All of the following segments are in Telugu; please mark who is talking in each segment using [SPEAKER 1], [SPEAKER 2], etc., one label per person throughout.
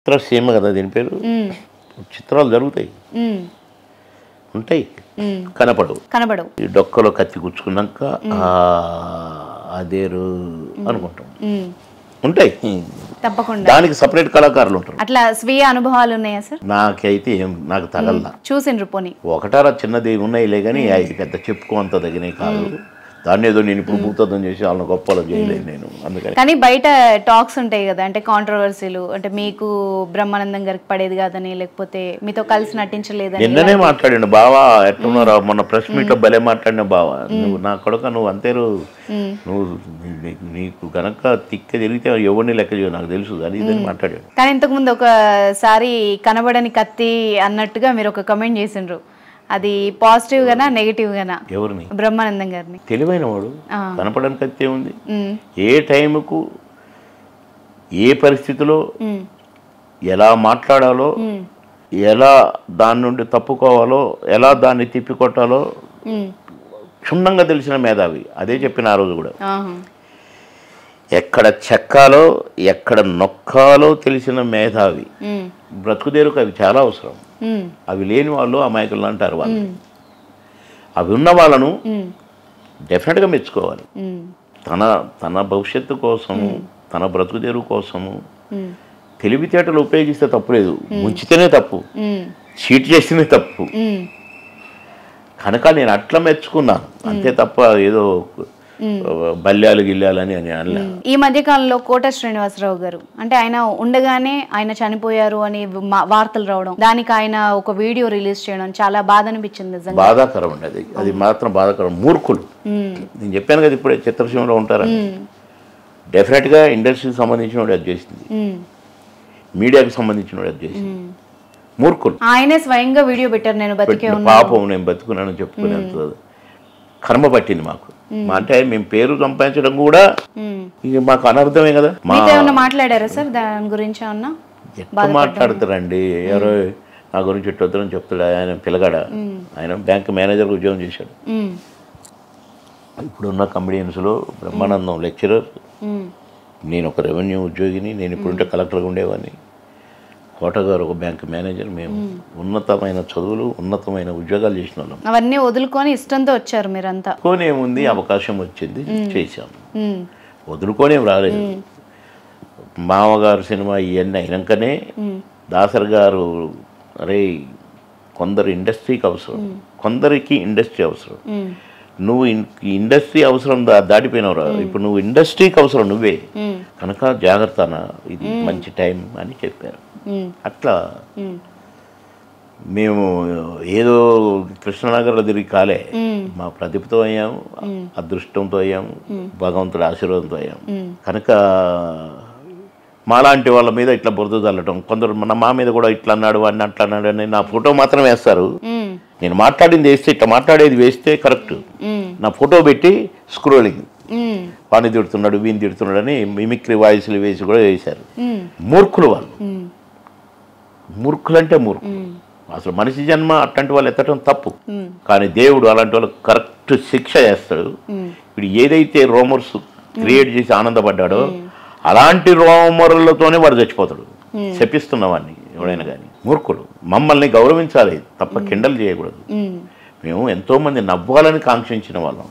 [SPEAKER 1] చిత్రసీమ కదా దీని పేరు. చిత్రాలు జరుగుతాయి, ఉంటాయి, కనపడవు. ఈ డొక్కలో కత్తి గుచ్చుకున్నాక అదేరు అనుకుంటాం, ఉంటాయి
[SPEAKER 2] తప్పకుండా.
[SPEAKER 1] దానికి సపరేట్ కళాకారులు ఉంటారు.
[SPEAKER 2] అట్లా స్వీయ అనుభవాలు ఉన్నాయా సార్?
[SPEAKER 1] నాకైతే నాకు తగల్లా.
[SPEAKER 2] చూసిండ్రు పోనీ?
[SPEAKER 1] ఒకటారా చిన్నది ఉన్నాయిలే కానీ అది పెద్ద చెప్పుకోంత తగినవి కాదు. దాన్ని ఏదో నేను ఇప్పుడు భూతత్వం చేసి వాళ్ళని గొప్పలో చేయలేను నేను. అందుకని
[SPEAKER 2] కానీ బయట టాక్స్ ఉంటాయి కదా, అంటే కాంట్రవర్సీలు, అంటే మీకు బ్రహ్మానందం గారికి పడేది కాదని, లేకపోతే మీతో కలిసి నటించలేదని.
[SPEAKER 1] నిన్ననే మాట్లాడాను బావా ఎట్లున్నారా, మొన్న ప్రెస్ మీట్ లో భలే మాట్లాడిన బావా, నువ్వు నా కొడుక నువ్వు అంతేరు, నువ్వు నీకు గనక తిక్క తిరిగితే ఎవరిని లెక్క చేయవు నాకు తెలుసు అని ఇదని మాట్లాడాడు.
[SPEAKER 2] కానీ ఇంతకుముందు ఒకసారి కనబడని కత్తి అన్నట్టుగా మీరు ఒక కమెంట్ చేసిండ్రు, అది పాజిటివ్ గానా నెగిటివ్ గానా?
[SPEAKER 1] ఎవరిని?
[SPEAKER 2] బ్రహ్మానందం గారిని.
[SPEAKER 1] తెలివైన వాడు, కనపడని కత్తి ఉంది. ఏ టైంకు ఏ పరిస్థితిలో ఎలా మాట్లాడాలో, ఎలా దాని నుండి తప్పుకోవాలో, ఎలా దాన్ని తిప్పికొట్టాలో క్షుణ్ణంగా తెలిసిన మేధావి. అదే చెప్పిన ఆ రోజు కూడా. ఎక్కడ చెక్కాలో ఎక్కడ నొక్కాలో తెలిసిన మేధావి. బ్రతుకుదేరుకు అవి చాలా అవసరం. అవి లేని వాళ్ళు అమాయకులు అంటారు వాళ్ళు. అవి ఉన్న వాళ్ళను డెఫినెట్గా మెచ్చుకోవాలి. తన భవిష్యత్తు కోసము, తన బ్రతుకుదేరు కోసము తెలివితేటలు ఉపయోగిస్తే తప్పులేదు, ముంచితేనే తప్పు, చీట్ చేస్తేనే తప్పు. కనుక నేను అట్లా మెచ్చుకున్నాను అంతే తప్ప ఏదో బల్యాలు గిల్లాలని అని అనలే.
[SPEAKER 2] ఈ మధ్య కాలంలో కోట శ్రీనివాసరావు గారు, అంటే ఆయన ఉండగానే ఆయన చనిపోయారు అని వార్తలు రావడం, దానికి ఆయన ఒక వీడియో రిలీజ్ చేయడం చాలా బాధ అనిపించింది. నిజంగా
[SPEAKER 1] బాధాకరం ఉండేది, అది మాత్రం బాధాకరం. మూర్ఖులు. నేను చెప్పాను కదా ఇప్పుడే చిత్రసీమలో ఉంటారని. డెఫినెట్గా ఇండస్ట్రీకి సంబంధించిన వాడు అది చేసింది, మీడియాకి సంబంధించిన వాడు అది చేసింది. మూర్ఖులు.
[SPEAKER 2] ఆయనే స్వయంగా వీడియో పెట్టారు, నేను బతికే ఉన్నాను,
[SPEAKER 1] పాపం నేను బతుకున్నాను చెప్పుకునేంత కర్మ పట్టింది మాకు. అంటే మేము పేరు సంపాదించడం కూడా ఇక మాకు అనర్థమే కదా.
[SPEAKER 2] మాట్లాడారా సార్ దాని గురించి? ఏమన్నా
[SPEAKER 1] ఎట్లా మాట్లాడతారండి, ఎవరో నా గురించి ఇట్టొద్దని చెప్తాడు. ఆయన పిల్లగాడ, ఆయన బ్యాంక్ మేనేజర్ ఉద్యోగం చేశాడు. ఇప్పుడున్న కమెడియన్స్లో బ్రహ్మానందం లెక్చరర్, నేను ఒక రెవెన్యూ ఉద్యోగిని, నేను ఇప్పుడుంటే కలెక్టర్గా ఉండేవాడిని. కోట గారు ఒక బ్యాంక్ మేనేజర్. మేము ఉన్నతమైన చదువులు, ఉన్నతమైన ఉద్యోగాలు చేసిన వాళ్ళం.
[SPEAKER 2] అవన్నీ వదులుకొని ఇష్టంతో వచ్చారు మీరంతా.
[SPEAKER 1] వదులుకోనేముంది, అవకాశం వచ్చింది, చేశాము. వదులుకోనేం రాలేదు. మామగారు సినిమా ఇవన్నీ అయినాకనే దాసర్ గారు, అరే కొందరు ఇండస్ట్రీకి అవసరం, కొందరికి ఇండస్ట్రీ అవసరం, నువ్వు ఇండస్ట్రీ అవసరం దాటిపోయినవరా, ఇప్పుడు నువ్వు ఇండస్ట్రీకి అవసరం నువ్వే, కనుక జాగ్రత్త, ఇది మంచి టైం అని చెప్పారు. అట్లా మేము ఏదో కృష్ణనగర్లో తిరిగి కాలే, మా ప్రతిభతో అయ్యాము, అదృష్టంతో అయ్యాము, భగవంతుడి ఆశీర్వాదంతో అయ్యాము. కనుక మాలాంటి వాళ్ళ మీద ఇట్లా బురద చల్లటం, కొందరు మా మీద కూడా ఇట్లా అన్నాడు వాడిని అట్లా అన్నాడు అని నా ఫోటో మాత్రం వేస్తారు. నేను మాట్లాడింది వేస్తే, ఇట్లా మాట్లాడేది వేస్తే కరెక్ట్, నా ఫోటో పెట్టి స్క్రోలింగ్ వాడిని తిడుతున్నాడు వీని తిడుతున్నాడు అని మిమిక్రీ వాయిస్లు వేసి కూడా వేశారు. మూర్ఖులు వాళ్ళు. మూర్ఖులంటే మూర్ఖులు. అసలు మనిషి జన్మ అట్లాంటి వాళ్ళు ఎత్తడం తప్పు, కానీ దేవుడు అలాంటి వాళ్ళకి కరెక్ట్ శిక్ష చేస్తాడు. ఇప్పుడు ఏదైతే రోమర్స్ క్రియేట్ చేసి ఆనందపడ్డాడో అలాంటి రోమర్లతోనే వాడు చచ్చిపోతాడు. శపిస్తున్నవాడిని ఎవడైనా కానీ. మూర్ఖులు. మమ్మల్ని గౌరవించాలి తప్ప కిండలు చేయకూడదు. మేము ఎంతోమంది నవ్వాలని కాంక్షించిన వాళ్ళం,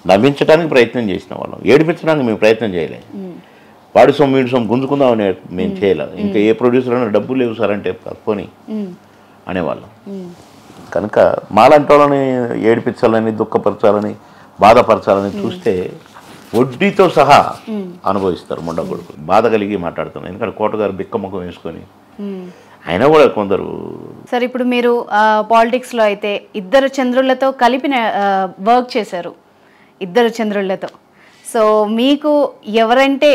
[SPEAKER 1] నవ్వించడానికి ప్రయత్నం చేసిన వాళ్ళం, ఏడిపించడానికి మేము ప్రయత్నం చేయలేదు. వాడి సొమ్ము వీడి సొమ్ము గుంజుకుందామని మేము చేయలేదు. ఇంకా ఏ ప్రొడ్యూసర్ అయినా డబ్బులు లేవు సార్ అంటే పోనీ అనేవాళ్ళం. కనుక మాలాంటి వాళ్ళని ఏడిపించాలని, దుఃఖపరచాలని, బాధపరచాలని చూస్తే వడ్డీతో సహా అనుభవిస్తారు మొండ కొడుకు. బాధ కలిగి మాట్లాడుతున్నాను, ఎందుకంటే కోటగారు బిక్కముఖం వేసుకొని అయినా కూడా కొందరు.
[SPEAKER 2] సార్ ఇప్పుడు మీరు పాలిటిక్స్లో అయితే ఇద్దరు చంద్రులతో కలిపిన వర్క్ చేశారు, ఇద్దరు చంద్రులతో. సో మీకు ఎవరంటే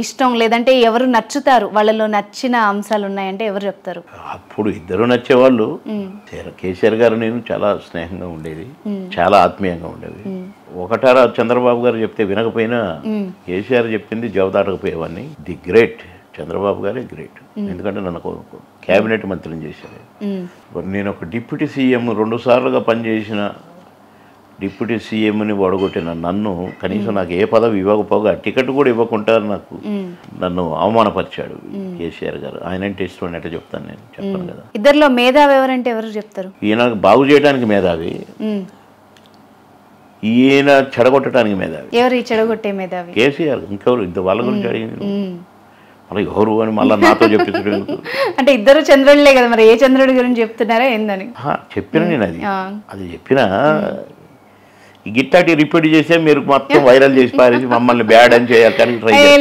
[SPEAKER 2] ఇష్టం, లేదంటే ఎవరు నచ్చుతారు, వాళ్ళలో నచ్చిన అంశాలు ఉన్నాయంటే ఎవరు చెప్తారు?
[SPEAKER 1] అప్పుడు ఇద్దరు నచ్చేవాళ్ళు. కేసీఆర్ గారు నేను చాలా స్నేహంగా ఉండేది, చాలా ఆత్మీయంగా ఉండేది. ఒకటారా చంద్రబాబు గారు చెప్తే వినకపోయినా కేసీఆర్ చెప్పింది జవదాటకపోయేవాడిని. ది గ్రేట్ చంద్రబాబు గారే గ్రేట్. ఎందుకంటే నన్ను క్యాబినెట్ మంత్రిని చేశారు. నేను ఒక డిప్యూటీ సీఎం 2 సార్లుగా పనిచేసిన డిప్యూటీ సీఎంని ఓడగొట్టిన నన్ను కనీసం నాకు ఏ పదవి ఇవ్వకపోగా టికెట్ కూడా ఇవ్వకుండా నాకు నన్ను అవమానపరిచాడు కేసీఆర్ గారు. ఆయన అంటే ఇష్టం ఎట్లా చెప్తాను, నేను చెప్పను కదా.
[SPEAKER 2] ఇద్దరిలో మేధావి ఎవరంటే ఎవరు చెప్తారు?
[SPEAKER 1] ఈయన బాగు చేయడానికి మేధావి, ఈయన చెడగొట్టడానికి మేధావి.
[SPEAKER 2] ఎవరు ఈ చెడగొట్టే మేధావి?
[SPEAKER 1] కేసీఆర్. ఇంకెవరు? ఇద్దరు వాళ్ళ గురించి అడిగింది మళ్ళీ ఎవరు అని మళ్ళీ నాతో చెప్పించడం.
[SPEAKER 2] అంటే ఇద్దరు చంద్రుడిలే కదా, మరి ఏ చంద్రుడి గురించి చెప్తున్నారా ఏందని
[SPEAKER 1] చెప్పిన నేను అది చెప్పిన గిట్టాటి రిపీట్ చేస్తే మీరు మొత్తం వైరల్ చేసి పారేసి మమ్మల్ని బ్యాడ్ అని చేయాలి.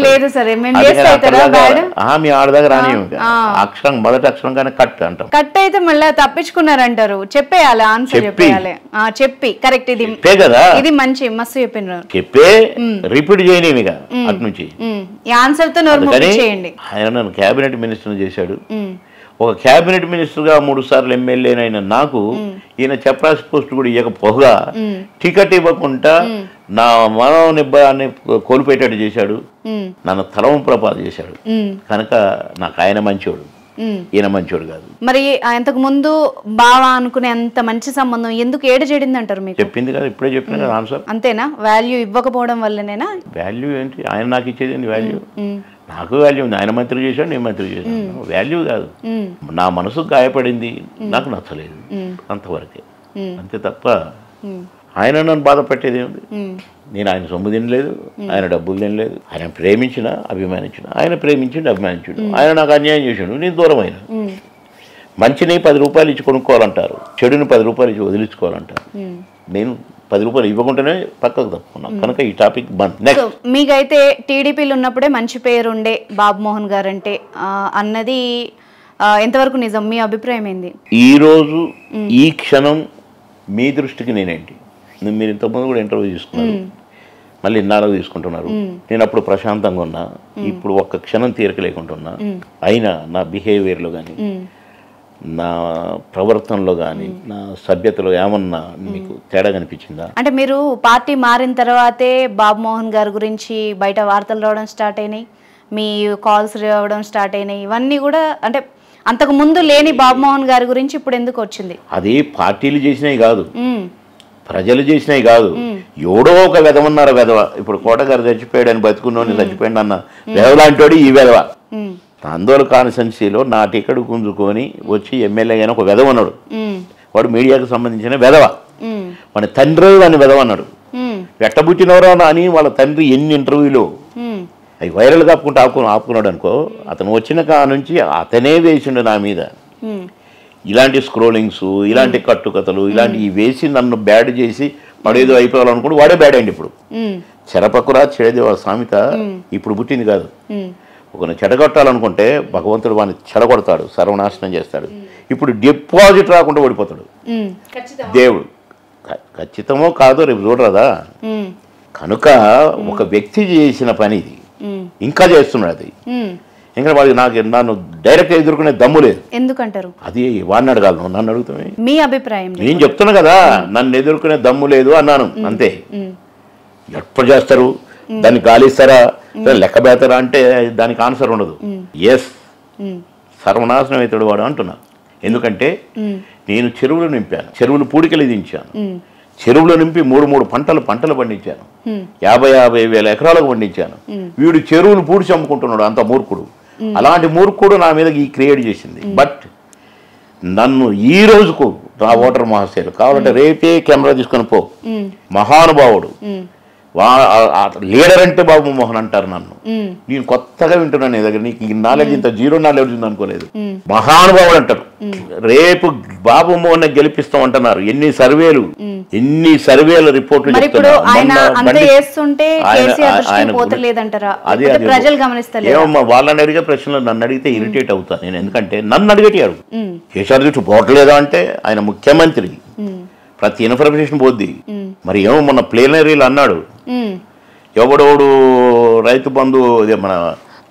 [SPEAKER 2] లేదు సరే,
[SPEAKER 1] మీ ఆడదాకా రాని అక్షరం మొదటి అక్షరం కానీ కట్ అంటాం.
[SPEAKER 2] కట్ అయితే మళ్ళీ తప్పించుకున్నారంటారు. చెప్పేయాలి, ఆన్సర్ చెప్పేయాలి. చెప్పి కరెక్ట్, ఇది
[SPEAKER 1] కదా,
[SPEAKER 2] ఇది మంచి మస్తు చెప్పినారు.
[SPEAKER 1] చెప్పే రిపీట్ చేయని అటు నుంచి
[SPEAKER 2] ఆన్సర్ తో చేయండి.
[SPEAKER 1] ఆయన నన్ను క్యాబినెట్ మినిస్టర్ చేశాడు. ఒక క్యాబినెట్ మినిస్టర్గా 3 సార్లు ఎమ్మెల్యేనైనా నాకు ఈయన చెప్పరాసి పోస్ట్ కూడా ఇవ్వకపోగా టికెట్ ఇవ్వకుండా నా మనోనిబ్బాన్ని కోల్పోయేటట్టు చేశాడు, నన్ను తలవంపురపాటు చేశాడు. కనుక నాకు ఆయన మంచోడు, ఈయన మంచోడు కాదు.
[SPEAKER 2] మరి అంతకు ముందు బావా అనుకునే అంత మంచి సంబంధం ఎందుకు ఏడు చెడింది అంటారు? మీకు
[SPEAKER 1] చెప్పింది కదా, ఇప్పుడే చెప్పిన కదా ఆన్సర్.
[SPEAKER 2] అంతేనా? వాల్యూ ఇవ్వకపోవడం వల్లనేనా?
[SPEAKER 1] వాల్యూ ఏంటి? ఆయన నాకు ఇచ్చేది ఏంటి వాల్యూ? నాకు వాల్యూ ఉంది. ఆయన మంత్రి చేశాడు, నేను మంత్రి చేశాను. వాల్యూ కాదు, నా మనసు గాయపడింది, నాకు నచ్చలేదు, అంతవరకే. అంతే తప్ప ఆయన నన్ను బాధ పెట్టేది ఏమిటి? నేను ఆయన సొమ్ము తినలేదు, ఆయన డబ్బులు తినలేదు. ఆయన ప్రేమించిన అభిమానించిన, ఆయన ప్రేమించిండు అభిమానించుడు. ఆయన నాకు అన్యాయం చేసాడు, నేను దూరం అయినా. మంచిని 10 రూపాయలు ఇచ్చి కొనుక్కోవాలంటారు, చెడుని 10 రూపాయలు ఇచ్చి వదిలించుకోవాలంటారు. నేను 10 రూపాయలు ఇవ్వకుండానే పక్కకు తప్పుకున్నాను. కనుక ఈ టాపిక్ బంద్. నెక్స్ట్,
[SPEAKER 2] మీకైతే టీడీపీలో ఉన్నప్పుడే మంచి పేరు ఉండే బాబు మోహన్ గారు అంటే అన్నది ఎంతవరకు నిజం? మీ అభిప్రాయం ఏంది?
[SPEAKER 1] ఈరోజు ఈ క్షణం మీ దృష్టికి నేనేంటి? మీరు ఇంతకుముందు కూడా ఇంటర్వ్యూ తీసుకున్నారు, మళ్ళీ ఇన్నాళ్ళు తీసుకుంటున్నారు. నేను అప్పుడు ప్రశాంతంగా ఉన్నా, ఇప్పుడు ఒక్క క్షణం తీరిక లేకుంటున్నా. అయినా నా బిహేవియర్లో కానీ, నా ప్రవర్తనలో కానీ, నా సభ్యతలో ఏమన్నా మీకు తేడా కనిపించిందా?
[SPEAKER 2] అంటే మీరు పార్టీ మారిన తర్వాతే బాబు మోహన్ గారి గురించి బయట వార్తలు రావడం స్టార్ట్ అయినాయి, మీ కాల్స్ రావడం స్టార్ట్ అయినాయి. ఇవన్నీ కూడా అంటే అంతకు ముందు లేని బాబు మోహన్ గారి గురించి ఇప్పుడు ఎందుకు వచ్చింది?
[SPEAKER 1] అది పార్టీలు చేసినవి కాదు, ప్రజలు చేసినవి కాదు. ఎవడో ఒక వెధవన్నారు వెధవ. ఇప్పుడు కోటగారు చచ్చిపోయాడు అని బతుకున్నోని చచ్చిపోయాడు అన్న వెధవలాంటోడు ఈ వెధవ. ఆందోళన కాన్స్టిట్యున్సీలో నా టికెట్ గుంజుకొని వచ్చి ఎమ్మెల్యే అయిన ఒక వెధవ అన్నాడు. వాడు మీడియాకు సంబంధించిన వెధవ. మన తండ్రి అని వెధవ అన్నాడు. ఎట్టబుట్టినవరా అని వాళ్ళ తండ్రి ఎన్ని ఇంటర్వ్యూలో అవి వైరల్ కాపుకుంటూ ఆపుకున్నాడు అనుకో. అతను వచ్చిన కా నుంచి అతనే వేసిండు నా మీద ఇలాంటి స్క్రోలింగ్స్, ఇలాంటి కట్టుకథలు, ఇలాంటివి వేసి నన్ను బ్యాడ్ చేసి పడేదో అయిపోవాలనుకుంటూ వాడే బ్యాడ్ అయింది. ఇప్పుడు చెరపకురా చెడేది సామెత ఇప్పుడు పుట్టింది కాదు. ఒకరిని చెడగొట్టాలనుకుంటే భగవంతుడు వాడిని చెడగొడతాడు, సర్వనాశనం చేస్తాడు. ఇప్పుడు డిపాజిట్ రాకుండా ఓడిపోతాడు దేవుడు. ఖచ్చితమో కాదో రేపు చూడరాదా? కనుక ఒక వ్యక్తి చేసిన పని ఇది ఇంకా చేస్తున్నాడు. అది ఇంకా వాడికి నన్ను డైరెక్ట్ ఎదుర్కొనే దమ్ము లేదు.
[SPEAKER 2] ఎందుకంటారు?
[SPEAKER 1] అది వాడిని అడగాలను, నన్ను అడుగుతామే.
[SPEAKER 2] మీ అభిప్రాయం?
[SPEAKER 1] నేను చెప్తున్నా కదా, నన్ను ఎదుర్కొనే దమ్ము లేదు అన్నాను అంతే. ఎప్పుడు చేస్తారు దాన్ని? గాలిస్తారా, లెక్క బేతారా అంటే దానికి ఆన్సర్ ఉండదు. ఎస్, సర్వనాశనం అవుతాడు వాడు అంటున్నా. ఎందుకంటే నేను చెరువులు నింపాను, చెరువులు పూడికలు దించాను, చెరువులో నింపి 3 పంటలు పండించాను, 50,000 ఎకరాలకు పండించాను. వీడు చెరువులు పూడ్చి అమ్ముకుంటున్నాడు, అంత మూర్ఖుడు. అలాంటి మూర్ఖుడు నా మీద ఈ క్రియేట్ చేసింది. బట్ నన్ను ఈ రోజుకు నా ఓటర్ మహాశయులు కావాలంటే రేపే కెమెరా తీసుకొని పో, మహానుభావుడు లీడర్ అంటే బాబు మోహన్ అంటారు నన్ను. నేను కొత్తగా వింటున్నాను నీ దగ్గర, నీకు ఈ నాలెడ్జ్ ఇంత జీరో నాలెడ్జ్ ఉంది అనుకోలేదు. మహానుభావుడు అంటారు. రేపు బాబు మోహన్ గెలిపిస్తాం అంటున్నారు. ఎన్ని సర్వేలు రిపోర్ట్లు ఏమమ్మా వాళ్ళని అడిగే ప్రశ్నలు నన్ను అడిగితే ఇరిటేట్ అవుతాను నేను. ఎందుకంటే నన్ను అడిగేటారు కేసీఆర్ దృష్టి పోవట్లేదా అంటే ఆయన ముఖ్యమంత్రి, ప్రతి ఇన్ఫర్మేషన్ పోద్ది. మరి ఏమో మొన్న ప్లేనరీలు అన్నాడు, ఎవడోడు రైతు బంధు మన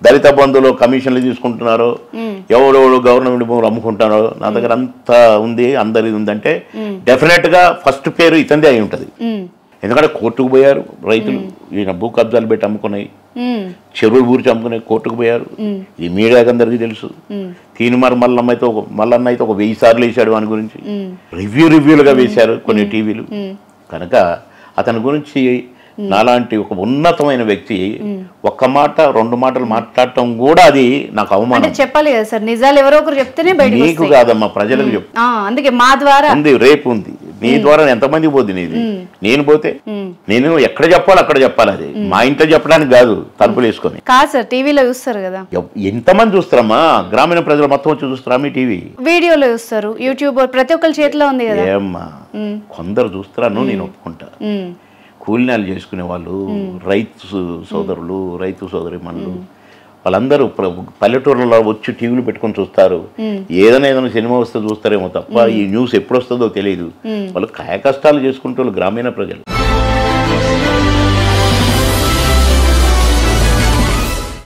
[SPEAKER 1] దళిత బంధులో కమిషన్లు తీసుకుంటున్నారో, ఎవడోడు గవర్నమెంట్ భూములు అమ్ముకుంటున్నారో, నా దగ్గర అంతా ఉంది, అందరిది ఉందంటే డెఫినెట్గా ఫస్ట్ పేరు ఇతందే అయి ఉంటుంది. ఎందుకంటే కోర్టుకు పోయారు రైతులు, ఈయన భూ కబ్జాలు పెట్టి అమ్ముకున్నాయి, చెరువులు ఊరిచి అమ్ముకున్నాయి, కోర్టుకు పోయారు. ఇది మీడియాకి అందరికీ తెలుసు. తీనుమారు మల్లన్న అయితే ఒక 1000 సార్లు వేసాడు వాని గురించి, రివ్యూలుగా వేశారు కొన్ని టీవీలు. కనుక అతని గురించి నాలాంటి ఒక ఉన్నతమైన వ్యక్తి ఒక్క మాట 2 మాటలు మాట్లాడటం కూడా అది నాకు
[SPEAKER 2] అంటే
[SPEAKER 1] అవమానం.
[SPEAKER 2] చెప్పాలి కదా సార్, నిజాలు ఎవరో ఒకరు చెప్తేనే బయటకు
[SPEAKER 1] నీకు
[SPEAKER 2] వస్తాయి.
[SPEAKER 1] కాదమ్మా, ప్రజలకు చెప్పు.
[SPEAKER 2] అందుకే మా ద్వారా
[SPEAKER 1] ఉంది, రేపు ఉంది, నీ ద్వారా ఎంతమందికి పోద్ది నీది. నేను పోతే నేను ఎక్కడ చెప్పాలి అక్కడ చెప్పాలి. అది మా ఇంట్లో చెప్పడానికి కాదు, తలుపులు వేసుకొని.
[SPEAKER 2] కాదు సార్, టీవీలో చూస్తారు కదా,
[SPEAKER 1] ఎంతమంది చూస్తారమ్మా? గ్రామీణ ప్రజలు మొత్తం వచ్చి చూస్తారా మీ టీవీ?
[SPEAKER 2] వీడియోలో చూస్తారు, యూట్యూబ్ ప్రతి ఒక్కరి చేతిలో ఉంది కదా.
[SPEAKER 1] ఏమ్మా, కొందరు చూస్తాను, నేను ఒప్పుకుంటా. కూలినాలు చేసుకునే వాళ్ళు, రైతు సోదరులు, రైతు సోదరిమణులు, వాళ్ళందరూ పల్లెటూర్లలో వచ్చి టీవీలు పెట్టుకొని చూస్తారు. ఏదైనా సినిమా వస్తే చూస్తారేమో తప్ప ఈ న్యూస్ ఎప్పుడు వస్తుందో తెలియదు. వాళ్ళు కాయ కష్టాలు చేసుకుంటూ గ్రామీణ ప్రజలు.